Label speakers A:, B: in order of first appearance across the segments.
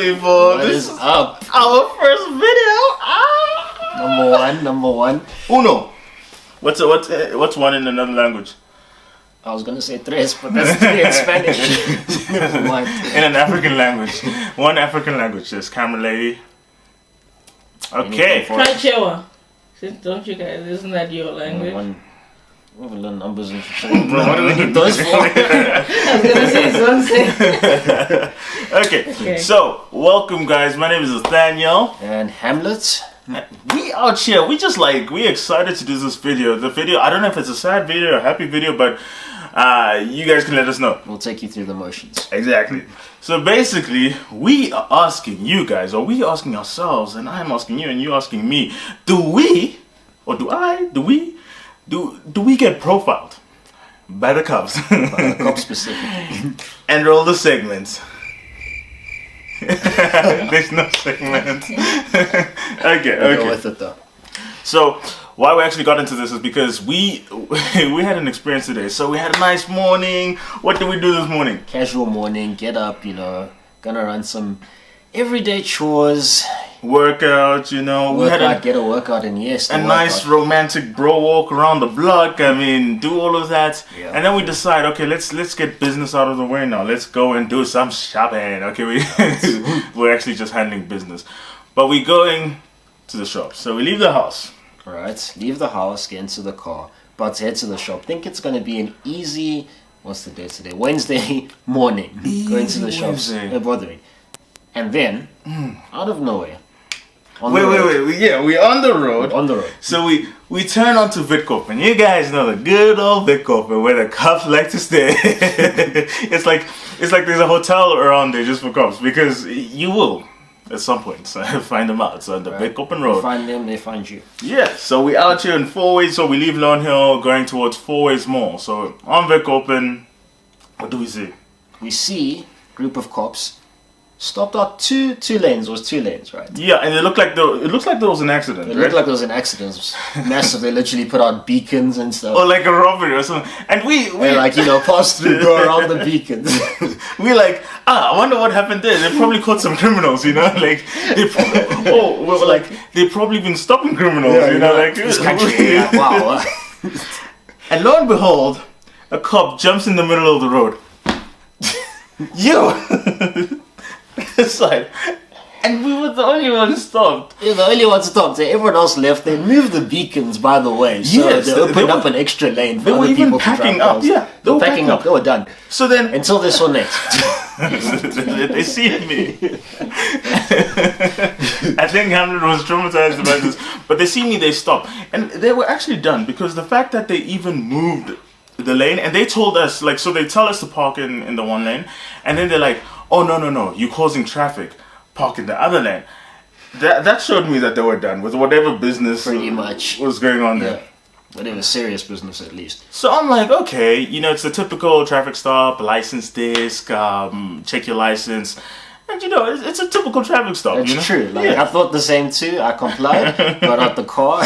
A: people?
B: What is up?
A: Our first video.
B: Number one.
A: Uno. What's one in another language?
B: I was gonna say tres, but that's three in Spanish. Never mind.
A: In an African language. One African language. Yes, camera lady. Okay.
C: Try Chewa. Don't you guys? Isn't that your language?
B: We haven't learned numbers and shit. Bro, what do we need those for?
C: I was gonna say something.
A: Okay. So, welcome guys. My name is Nathaniel.
B: And Hamlet.
A: We out here. We excited to do this video. The video, I don't know if it's a sad video or a happy video, but you guys can let us know.
B: We'll take you through the motions.
A: Exactly. So basically, we are asking you guys, or we asking ourselves, and I'm asking you, and you asking me, do we get profiled by the cops?
B: By the cops specifically.
A: And roll the segments. There's no segment. Okay.
B: Go with it though.
A: So why we actually got into this is because we had an experience today. So we had a nice morning. What did we do this morning?
B: Casual morning, get up, gonna run some everyday chores.
A: Workout,
B: Get a workout in, yes.
A: A nice romantic bro walk around the block. I mean, do all of that.
B: Yeah.
A: And then we decide, okay, let's get business out of the way now. Let's go and do some shopping. Okay, we're actually just handling business. But we're going to the shop. So we leave the house.
B: Alright, leave the house, get into the car, about to head to the shop. Think it's going to be an easy, what's the day today? Wednesday morning. Going to the shops. No bothering. And then, out of nowhere.
A: Wait. Yeah, we're on the road.
B: On the road.
A: So we turn onto Witkoppen. You guys know the good old Witkoppen where the cops like to stay. It's like there's a hotel around there just for cops because you will at some point find them out. So on the Witkoppen Road.
B: You find them, they find you.
A: Yeah, so we out here in Four Ways. So we leave Lone Hill going towards Four Ways Mall. So on Witkoppen, what do we see?
B: We see a group of cops stopped out two lanes. It was 2 lanes, right?
A: Yeah, and it looks like there was an accident.
B: It looked like there was an accident. It was massive. They literally put out beacons and stuff.
A: Or like a robbery or something. And we
B: pass through, go around the beacons.
A: We I wonder what happened there. They probably caught some criminals, like they've probably been stopping criminals,
B: this country. Wow.
A: And lo and behold, a cop jumps in the middle of the road. Yo. It's and we were the only ones stopped.
B: Yeah, the only ones stopped. Everyone else left. They moved the beacons, by the way. So
A: yes,
B: they opened up an extra lane for
A: other
B: people
A: packing
B: to drive
A: up. Yeah,
B: they were packing up. They were done.
A: So then,
B: until they saw next,
A: they see me. I think Hamlet was traumatized about this, but they see me. They stop, and they were actually done because the fact that they even moved the lane, and they told us so they tell us to park in the one lane, and then they're like, oh no, you're causing traffic, park in the other lane. That showed me that they were done with whatever business
B: pretty much
A: was going on there.
B: Whatever serious business at least.
A: So I'm like, okay, it's the typical traffic stop, license disc, check your license. And it's a typical traffic stop.
B: It's true. I thought the same too. I complied, got out the car.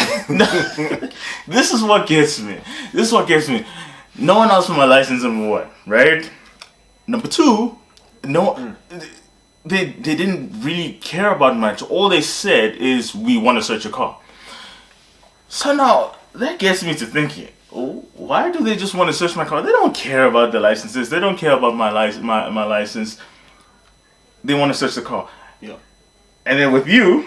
A: This is what gets me. No one asked for my license, number 1, right? Number 2, they didn't really care about much. All they said is, we want to search your car. So now, that gets me to thinking, why do they just want to search my car? They don't care about the licenses. They don't care about my license. They want to search the car.
B: Yeah.
A: And then with you...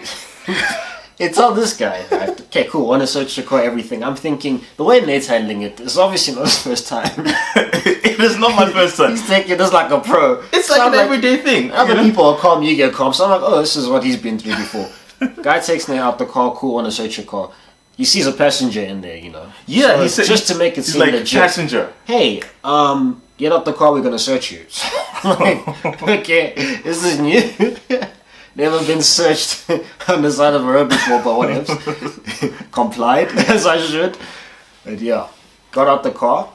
B: It's all this guy, right? Okay, cool, want to search the car, everything. I'm thinking, the way Nate's handling it is obviously not his first time.
A: It is not my first time.
B: He's taking this like a pro.
A: It's like an everyday thing.
B: Other people are calm, you get calm. So I'm like, oh, this is what he's been through before. Guy takes Nate out the car, cool, want to search your car. He sees a passenger in there,
A: Yeah,
B: so he said, just to make it seem legit.
A: Passenger.
B: Hey, get out the car, we're going to search you. Like, okay, this is new. Never been searched on the side of a road before, but what else? Complied, as I should. But yeah, got out the car.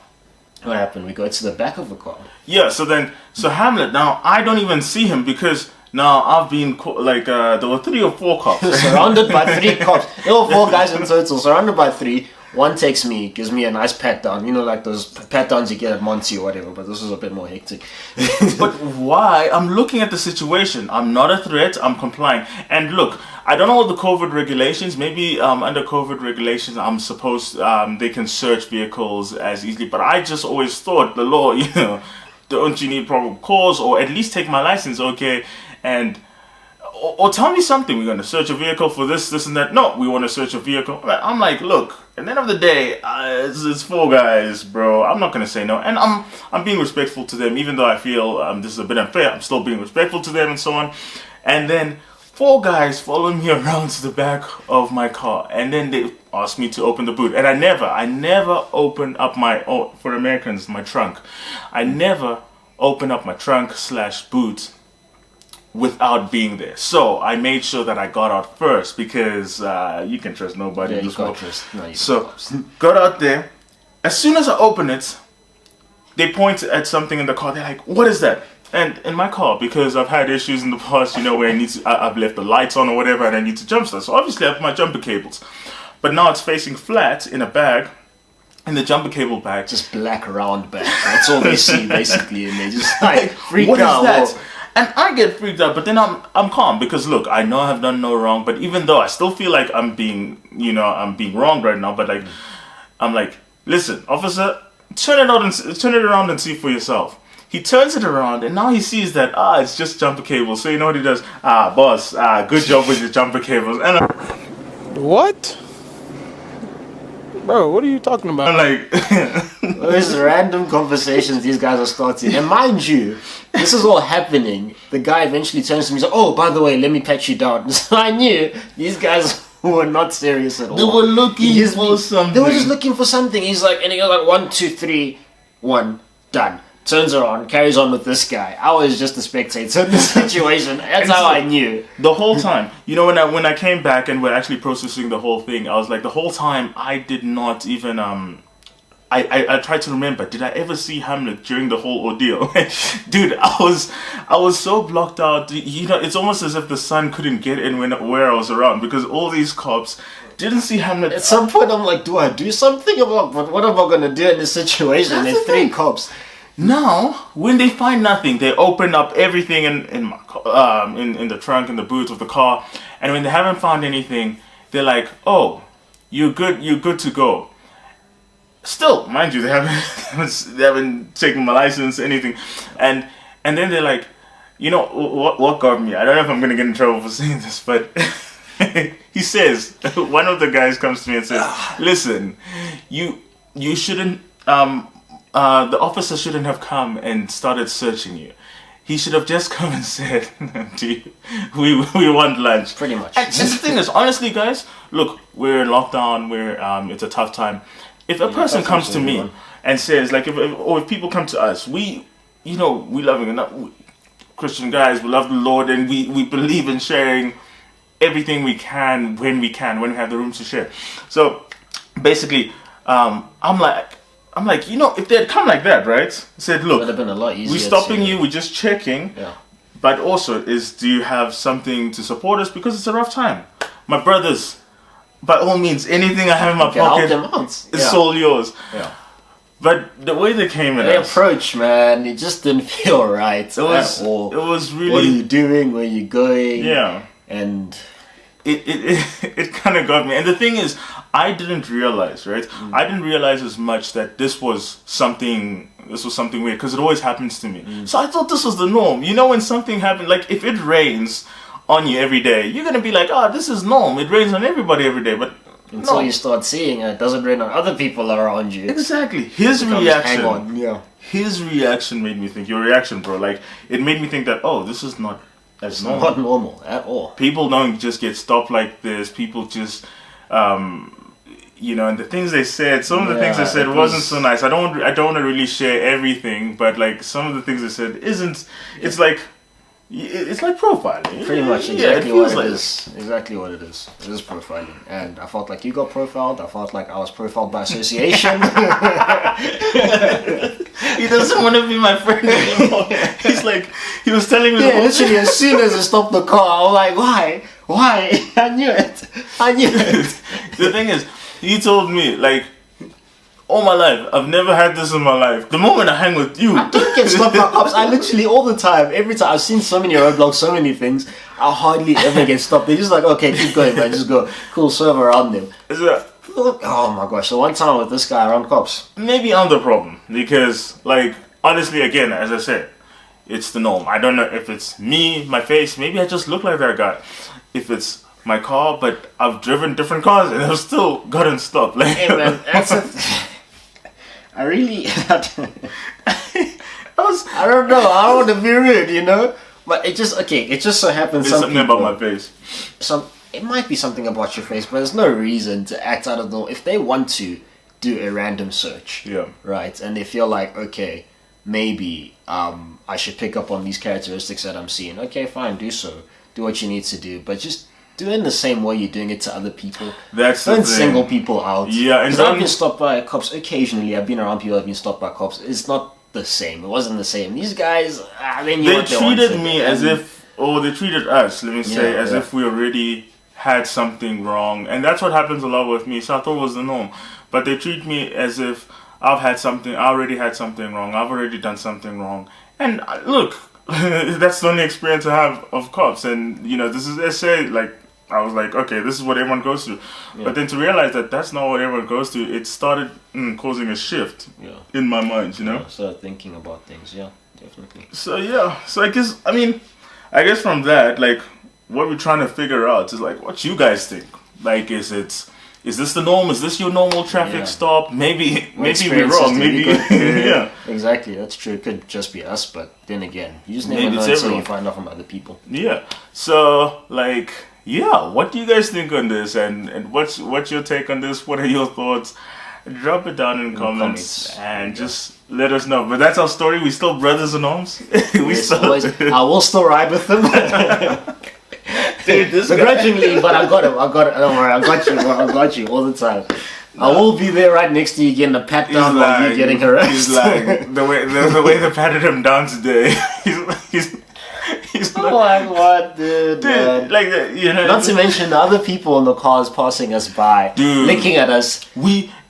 B: What happened? We go to the back of the car.
A: Yeah, so Hamlet, now I don't even see him because now I've been, there were 3 or 4 cops.
B: Surrounded by 3 cops. There were 4 guys in total, surrounded by 3. One takes me, gives me a nice pat down. You know, like those pat downs you get at Monty or whatever. But this was a bit more hectic.
A: But why? I'm looking at the situation. I'm not a threat. I'm complying. And look, I don't know all the COVID regulations. Maybe under COVID regulations, I'm supposed they can search vehicles as easily. But I just always thought the law, don't you need probable cause or at least take my license, okay? And or tell me something. We're going to search a vehicle for this, and that. No, we want to search a vehicle. I'm like, look. At the end of the day, it's 4 guys, bro. I'm not going to say no. And I'm being respectful to them, even though I feel this is a bit unfair. I'm still being respectful to them and so on. And then 4 guys following me around to the back of my car. And then they asked me to open the boot. And I never open up for Americans, my trunk. I never open up my trunk/boot without being there. So I made sure that I got out first because you can trust nobody.
B: Yeah, you can't trust. No, you
A: so
B: can't.
A: got out there. As soon as I open it, they point at something in the car. They're like, "What is that?" And in my car, because I've had issues in the past, where I've left the lights on or whatever, and I need to jump start. So obviously I have my jumper cables, but now it's facing flat in a bag. In the jumper cable bag,
B: just black round bag. That's all they see basically, and they just like freak
A: what
B: out.
A: What is that? And I get freaked out, but then I'm calm because look, I know I've done no wrong, but even though I still feel like I'm being wrong right now, but like I'm like, listen, officer, turn it around and see for yourself. He turns it around and now he sees that it's just jumper cables. So you know what he does? Boss, good job with your jumper cables. And
D: What? Bro, what are you talking about?
A: I'm like,
B: those random conversations these guys are starting. And mind you, this is all happening. The guy eventually turns to me and says, "Oh, by the way, let me pat you down." So I knew these guys were not serious at all.
A: they were looking for something.
B: They were just looking for something. He's like, and he goes like 1, 2, 3, 1, done. Turns around, carries on with this guy. I was just a spectator in the situation. That's how I knew.
A: The whole time, when I came back and we're actually processing the whole thing, I was like, the whole time I did not even I tried to remember, did I ever see Hamlet during the whole ordeal? Dude, I was so blocked out. It's almost as if the sun couldn't get in where I was around because all these cops didn't see Hamlet.
B: At some point, I'm like, do I do something about what am I gonna do in this situation? There's 3 cops.
A: Now, when they find nothing, they open up everything in the trunk, in the boot of the car, and when they haven't found anything, they're like, "Oh, you're good to go." Still, mind you, they haven't taken my license, anything, and then they're like, what got me? I don't know if I'm gonna get in trouble for saying this, but he says, one of the guys comes to me and says, "Listen, you shouldn't." The officer shouldn't have come and started searching you. He should have just come and said, we want lunch.
B: Pretty much.
A: And the thing is, honestly, guys, look, we're in lockdown, it's a tough time. If a person comes to me and says, like, if people come to us, we love Christian guys, we love the Lord, and we believe in sharing everything we can when we have the room to share. So, basically, I'm like, if they had come like that, right? Said, look,
B: would have been a lot easier.
A: We're stopping you, we're just checking.
B: Yeah.
A: But also, do you have something to support us? Because it's a rough time. My brothers, by all means, anything I have in my pocket, it's all yours.
B: Yeah.
A: But the way they came at us,
B: approach, man, it just didn't feel right at all.
A: It was really.
B: What are you doing? Where are you going?
A: Yeah.
B: And
A: it kind of got me. And the thing is, I didn't realize, right? I didn't realize as much that this was something weird, because it always happens to me. So I thought this was the norm. When something happens, like if it rains on you every day, you're going to be like, this is norm. It rains on everybody every day. But
B: until you start seeing it doesn't rain on other people around you.
A: Exactly. His reaction.
B: Hang on. Yeah.
A: His reaction made me think, your reaction, bro, like, it made me think that, this is not as normal.
B: Not normal at all.
A: People don't just get stopped like this. People just, and the things they said, some of the things they said wasn't so nice. I don't want to really share everything, but like some of the things they said it's like profiling.
B: Pretty much exactly what it is. Exactly what it is. It is profiling. And I felt like you got profiled. I felt like I was profiled by association.
A: He doesn't want to be my friend anymore. He's like, he was telling me.
B: Yeah, literally as soon as I stopped the car, I was like, why? I knew it.
A: The thing is, he told me, like, all my life, I've never had this in my life. The moment I hang with you,
B: I don't get stopped by cops. I literally all the time, every time I've seen so many roadblocks, so many things. I hardly ever get stopped. They're just like, okay, keep going, man. Just go. Cool, serve around them.
A: so
B: Oh my gosh! So one time with this guy around cops.
A: maybe I'm the problem because, like, honestly, again, as I said, it's the norm. I don't know if it's me, my face. Maybe I just look like that guy. If it's my car, but I've driven different cars and I've still gotten stopped. Like,
B: Hey man, that's a. I really. I don't know. I don't want to be rude, you know. But it just okay. It just so happens
A: there's
B: some
A: something
B: people,
A: about my face.
B: It might be something about your face, but there's no reason to act out of the. If they want to do a random search,
A: Yeah.
B: right, and they feel like okay, maybe I should pick up on these characteristics that I'm seeing. Okay, fine, do so. Do what you need to do, but just do it in the same way you're doing it to other people.
A: That's the
B: Don't
A: thing.
B: single people out.
A: Yeah, and
B: because I've
A: don't-
B: been stopped by cops occasionally. I've been around people who've been stopped by cops. It's not the same. It wasn't the same. These guys, they knew
A: They
B: what they
A: treated
B: wanted.
A: me as if, or they treated us, let me say,
B: Yeah,
A: as
B: yeah.
A: if we already had something wrong. And that's what happens a lot with me. So I thought it was the norm. But they treat me as if I already had something wrong. I've already done something wrong. And look, that's the only experience I have of cops. And, you know, this is essay, like, I was like, okay, this is what everyone goes through.
B: Yeah.
A: But then to realize that that's not what everyone goes through, it started causing a shift
B: Yeah.
A: in my mind, you know?
B: Yeah, start thinking about things. Yeah, definitely.
A: So yeah, so I guess from that, like, what we're trying to figure out is like, what you guys think? Like, is this the norm? Is this your normal traffic
B: Yeah.
A: stop? Maybe we're
B: Experiences
A: wrong.
B: that
A: Maybe
B: we go through.
A: yeah,
B: Exactly, that's true. It could just be us, but then again, you just never
A: Maybe
B: know
A: it's
B: until you
A: everyone.
B: find out from other people.
A: yeah. So like, yeah, what do you guys think on this? And what's your take on this? What are your thoughts? Drop it down in comments
B: comments.
A: and just let us know. But that's our story. We still brothers in arms. we
B: Yes,
A: still.
B: always, I will still ride with them.
A: Dude, this guy.
B: Begrudgingly, but I got him. Don't worry, I got you. Bro. I got you all the time. I will be there right next to you getting a pat down while you're getting harassed.
A: He's like the way they patted him down today. he's
B: Oh
A: not,
B: my god, dude. man.
A: dude, like you know.
B: Not to mention the other people in the cars passing us by,
A: Dude.
B: looking at us.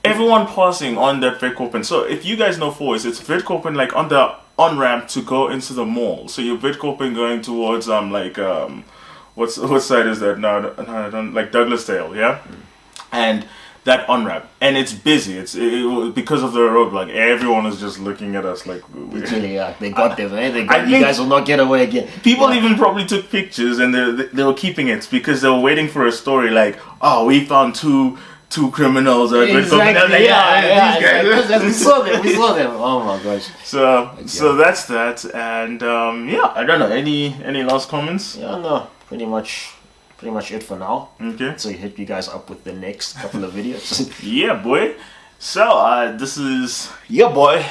A: Everyone passing on that Vetkopen. So if you guys know Forest, it's Vetkopen like on the on ramp to go into the mall. So you're Vetkopen going towards what side is that now? I don't like Douglasdale, yeah, and that on ramp, and it's busy. Because of the roadblock. Everyone is just looking at us like.
B: Literally, yeah, they got them. Eh? They
A: I
B: got, you
A: think-
B: guys will not get away again.
A: People
B: Yeah.
A: even probably took pictures and they were keeping it because they were waiting for a story like, oh, we found two criminals.
B: Exactly. Yeah. Exactly. We saw them. We saw them. Oh my gosh.
A: So that's that, and yeah, I don't know. Any last comments?
B: Yeah, no, pretty much it for now.
A: Okay.
B: So hit you guys up with the next couple of videos.
A: Yeah, boy. So this is your boy,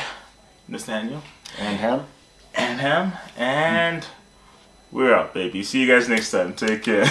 A: Nathaniel
B: And Ham.
A: and Ham, and we're out, baby. See you guys next time. Take care.